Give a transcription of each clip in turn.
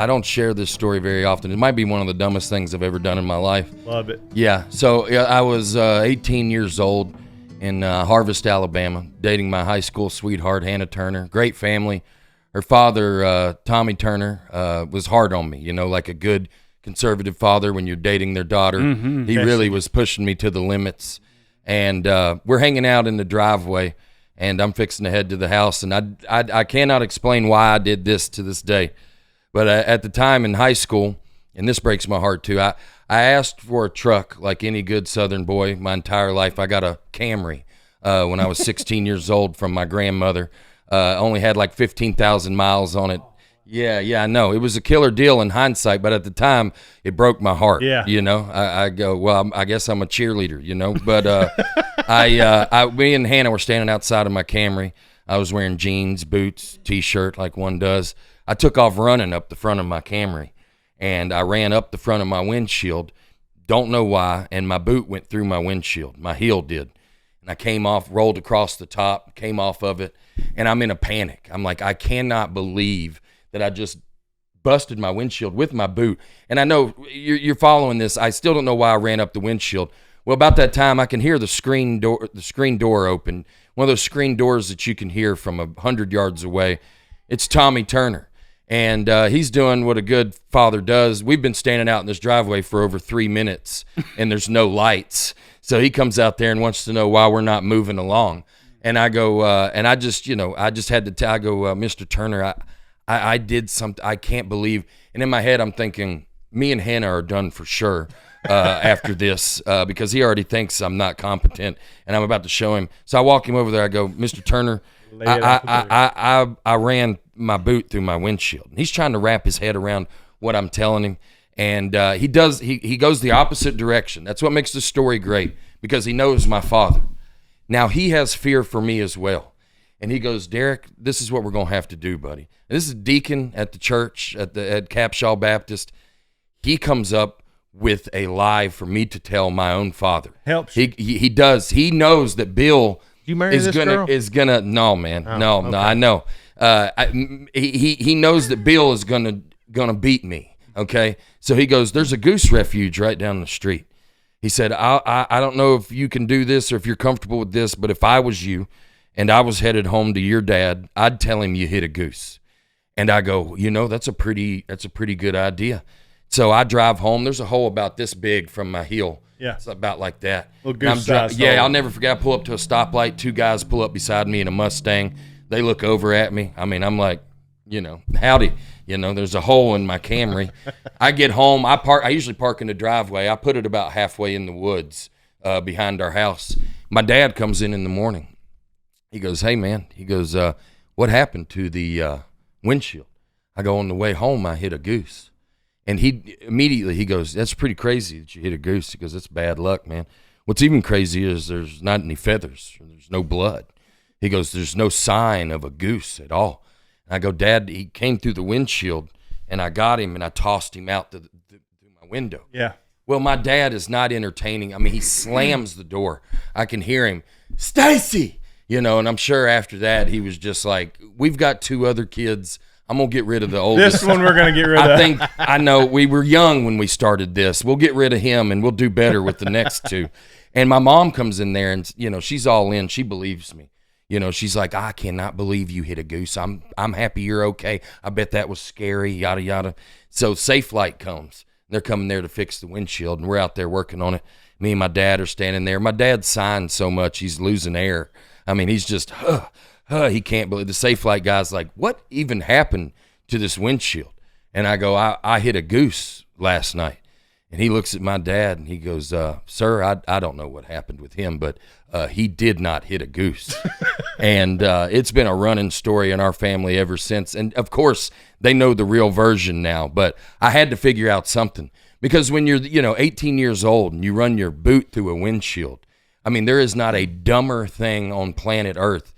I don't share this story very often. It might be one of the dumbest things I've ever done in my life. Love it. Yeah. So I was 18 years old in Harvest, Alabama, dating my high school sweetheart, Hannah Turner. Great family. Her father, Tommy Turner, was hard on me, like a good conservative father when you're dating their daughter. He really was pushing me to the limits. And we're hanging out in the driveway, and I'm fixing to head to the house. And I cannot explain why I did this to this day. But at the time in high school, and this breaks my heart too, I asked for a truck like any good Southern boy my entire life. I got a Camry when I was 16 years old from my grandmother. Only had like 15,000 miles on it. Yeah, I know. It was a killer deal in hindsight, but at the time, it broke my heart. Yeah. I go, well, I guess I'm a cheerleader, But me and Hannah were standing outside of my Camry. I was wearing jeans, boots, T-shirt like one does. I took off running up the front of my Camry, and I ran up the front of my windshield. Don't know why, and my boot went through my windshield. My heel did. And I came off, rolled across the top, came off of it, and I'm in a panic. I'm like, I cannot believe that I just busted my windshield with my boot. And I know you're following this. I still don't know why I ran up the windshield. Well, about that time, I can hear the screen door open, one of those screen doors that you can hear from 100 yards away. It's Tommy Turner. And he's doing what a good father does. We've been standing out in this driveway for over 3 minutes, and there's no lights. So he comes out there and wants to know why we're not moving along. And I go, and I just had to I go, Mr. Turner, I did something I can't believe. And in my head, I'm thinking, me and Hannah are done for sure after this because he already thinks I'm not competent, and I'm about to show him. So I walk him over there. I go, Mr. Turner, I ran my boot through my windshield. He's trying to wrap his head around what I'm telling him, and he goes the opposite direction. That's what makes the story great, because he knows my father. Now he has fear for me as well, and he goes, Derek, this is what we're gonna have to do, buddy. And this is deacon at the church at Capshaw Baptist. He comes up with a lie for me to tell my own father. Helps. He does. He knows that Bill is gonna. No, man. No. I know. He knows that Bill is gonna beat me. Okay. So he goes, there's a goose refuge right down the street. He said, I don't know if you can do this or if you're comfortable with this, but if I was you and I was headed home to your dad, I'd tell him you hit a goose. And I go, that's a pretty good idea. So I drive home. There's a hole about this big from my heel. Yeah. It's about like that. I'll never forget. I pull up to a stoplight. 2 guys pull up beside me in a Mustang. They look over at me. I mean, I'm like, howdy. There's a hole in my Camry. I get home. I usually park in the driveway. I put it about halfway in the woods behind our house. My dad comes in the morning. He goes, hey, man. He goes, what happened to the windshield? I go, on the way home, I hit a goose. And he goes, that's pretty crazy that you hit a goose. He goes, that's bad luck, man. What's even crazier is there's not any feathers. There's no blood. He goes, there's no sign of a goose at all. And I go, Dad, he came through the windshield, and I got him, and I tossed him out through my window. Yeah. Well, my dad is not entertaining. I mean, he slams the door. I can hear him, Stacy, and I'm sure after that he was just like, we've got 2 other kids. I'm going to get rid of the oldest. This one we're going to get rid of. I know we were young when we started this. We'll get rid of him, and we'll do better with the next 2. And my mom comes in there, and, she's all in. She believes me. She's like, I cannot believe you hit a goose. I'm happy you're okay. I bet that was scary, yada, yada. So Safe Light comes. They're coming there to fix the windshield, and we're out there working on it. Me and my dad are standing there. My dad's signed so much, he's losing air. I mean, he's just, he can't believe. The Safe Light guy's like, what even happened to this windshield? And I go, I hit a goose last night. And he looks at my dad and he goes, sir, I don't know what happened with him, but he did not hit a goose. And it's been a running story in our family ever since. And, of course, they know the real version now, but I had to figure out something. Because when you're, 18 years old and you run your boot through a windshield, I mean, there is not a dumber thing on planet Earth.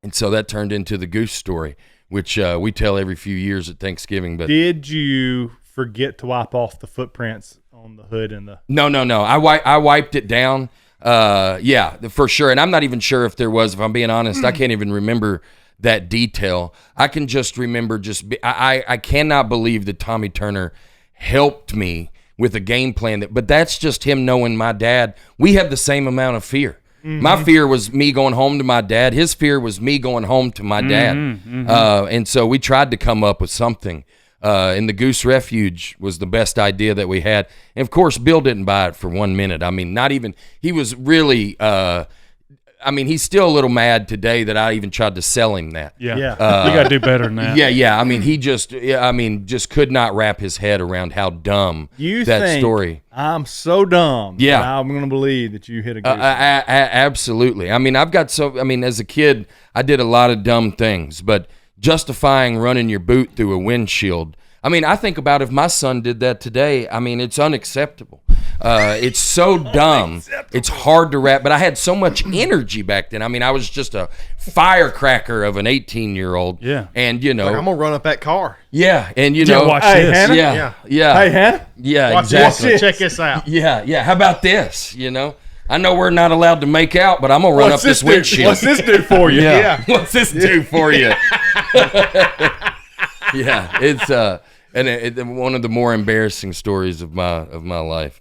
And so that turned into the goose story, which we tell every few years at Thanksgiving. But did you forget to wipe off the footprints on the hood and the? No. I wiped it down. Yeah, for sure. And I'm not even sure if there was. If I'm being honest, I can't even remember that detail. I can just remember I cannot believe that Tommy Turner helped me with a game plan. But that's just him knowing my dad. We have the same amount of fear. My fear was me going home to my dad. His fear was me going home to my dad. And so we tried to come up with something. And the Goose Refuge was the best idea that we had. And, of course, Bill didn't buy it for 1 minute. I mean, not even – he was really he's still a little mad today that I even tried to sell him that. Yeah. You got to do better than that. Yeah. I mean, he just could not wrap his head around how dumb that story. I'm so dumb. Yeah. That I'm going to believe that you hit a goose. Absolutely. I mean, as a kid, I did a lot of dumb things, but justifying running your boot through a windshield. I mean, I think about if my son did that today, I mean, it's unacceptable. It's so dumb. It's hard to wrap, but I had so much energy back then. I mean, I was just a firecracker of an 18-year-old. Yeah. And, I'm going to run up that car. Yeah. And, watch Hey, this. Hannah? Yeah. Hey, Hannah? Yeah, Watch exactly. this. Check this out. Yeah. How about this, I know we're not allowed to make out, but I'm going to run up this windshield. What's this do for you? Yeah. What's this do for you? Yeah, it's one of the more embarrassing stories of my life.